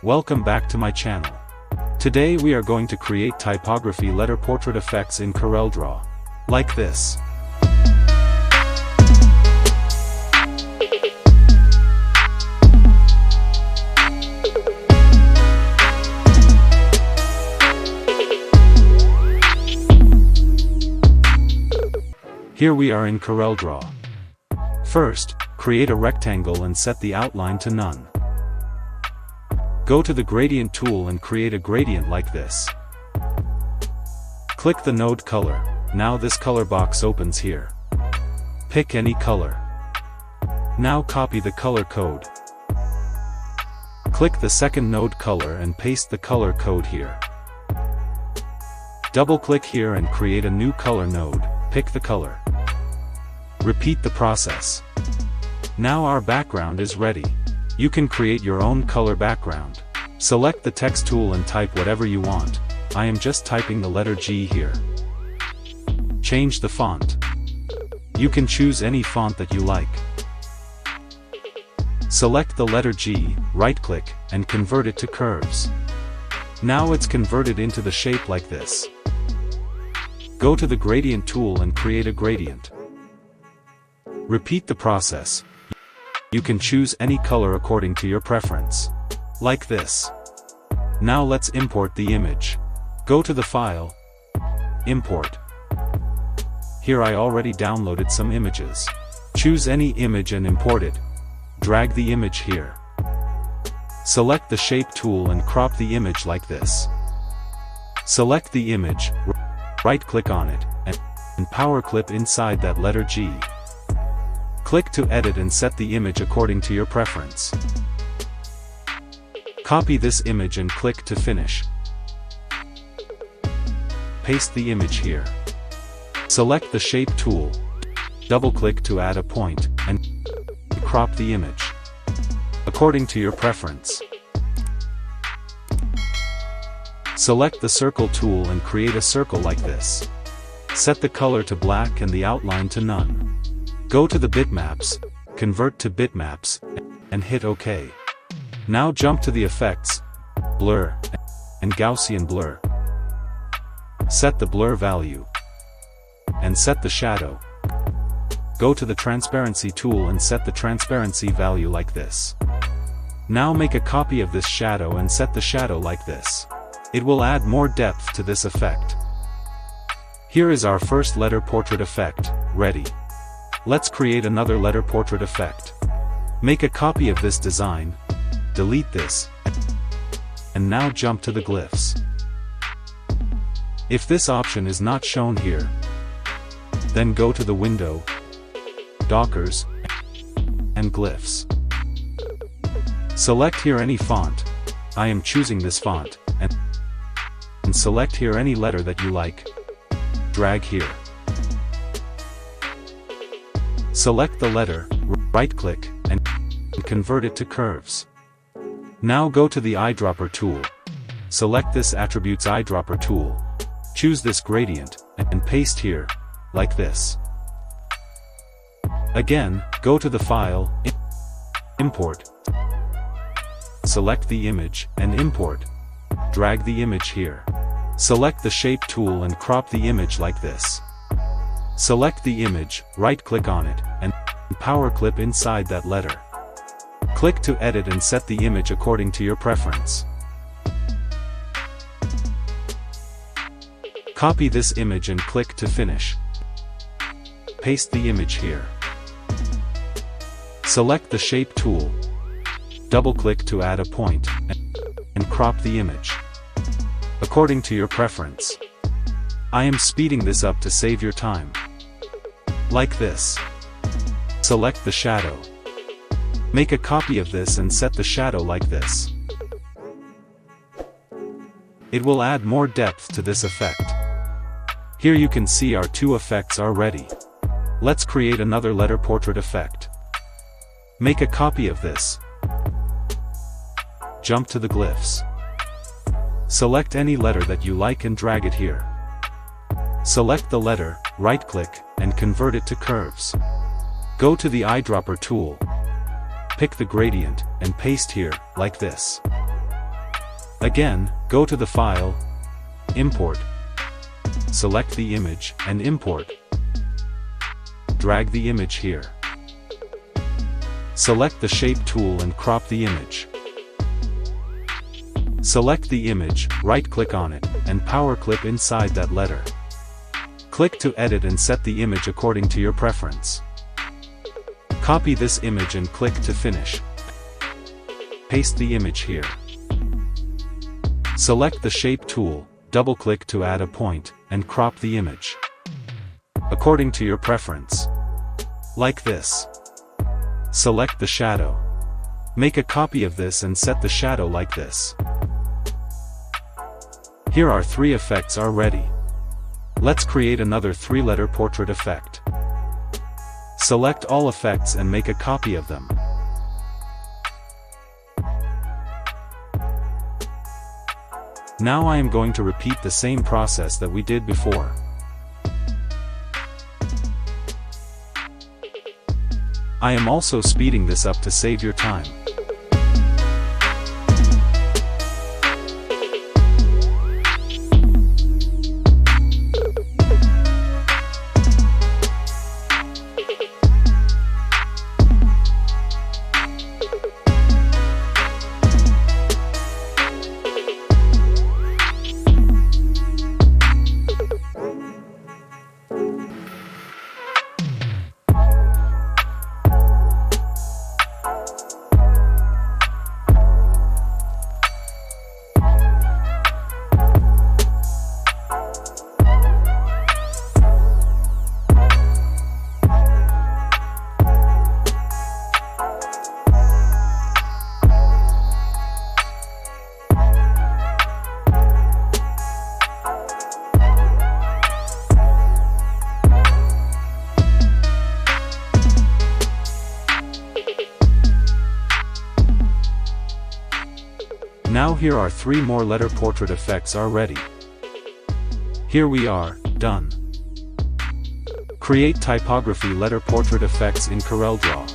Welcome back to my channel. Today we are going to create typography letter portrait effects in CorelDRAW. Like this. Here we are in CorelDRAW. First, create a rectangle and set the outline to none. Go to the gradient tool and create a gradient like this. Click the node color. Now this color box opens here. Pick any color. Now copy the color code. Click the second node color and paste the color code here. Double-click here and create a new color node. Pick the color. Repeat the process. Now our background is ready. You can create your own color background. Select the text tool and type whatever you want. I am just typing the letter G here. Change the font. You can choose any font that you like. Select the letter G, right-click, and convert it to curves. Now it's converted into the shape like this. Go to the gradient tool and create a gradient. Repeat the process. You can choose any color according to your preference. Like this. Now let's import the image. Go to the file. Import. Here I already downloaded some images. Choose any image and import it. Drag the image here. Select the shape tool and crop the image like this. Select the image, right-click on it, and power clip inside that letter G. Click to edit and set the image according to your preference. Copy this image and click to finish. Paste the image here. Select the shape tool. Double-click to add a point, and crop the image according to your preference. Select the circle tool and create a circle like this. Set the color to black and the outline to none. Go to the bitmaps, convert to bitmaps, and hit OK. Now jump to the effects, blur, and Gaussian blur. Set the blur value. And set the shadow. Go to the transparency tool and set the transparency value like this. Now make a copy of this shadow and set the shadow like this. It will add more depth to this effect. Here is our first letter portrait effect, ready. Let's create another letter portrait effect. Make a copy of this design, delete this, and now jump to the glyphs. If this option is not shown here, then go to the window, Dockers, and glyphs. Select here any font. I am choosing this font, and select here any letter that you like. Drag here. Select the letter, right-click, and convert it to curves. Now go to the eyedropper tool. Select this attributes eyedropper tool. Choose this gradient, and paste here, like this. Again, go to the file, import. Select the image, and import. Drag the image here. Select the shape tool and crop the image like this. Select the image, right-click on it, and power clip inside that letter. Click to edit and set the image according to your preference. Copy this image and click to finish. Paste the image here. Select the shape tool. Double-click to add a point, and crop the image according to your preference. I am speeding this up to save your time. Like this. Select the shadow. Make a copy of this and set the shadow like this. It will add more depth to this effect. Here you can see our two effects are ready. Let's create another letter portrait effect. Make a copy of this. Jump to the glyphs. Select any letter that you like and drag it here. Select the letter, right-click, and convert it to curves. Go to the eyedropper tool. Pick the gradient, and paste here, like this. Again, go to the file, import, select the image and import. Drag the image here. Select the shape tool and crop the image. Select the image, right-click on it, and power clip inside that letter. Click to edit and set the image according to your preference. Copy this image and click to finish. Paste the image here. Select the shape tool, double-click to add a point, and crop the image according to your preference. Like this. Select the shadow. Make a copy of this and set the shadow like this. Here our 3 effects are ready. Let's create another 3-letter portrait effect. Select all effects and make a copy of them. Now I am going to repeat the same process that we did before. I am also speeding this up to save your time. Now here are 3 more letter portrait effects are ready. Here we are, done. Create typography letter portrait effects in CorelDRAW.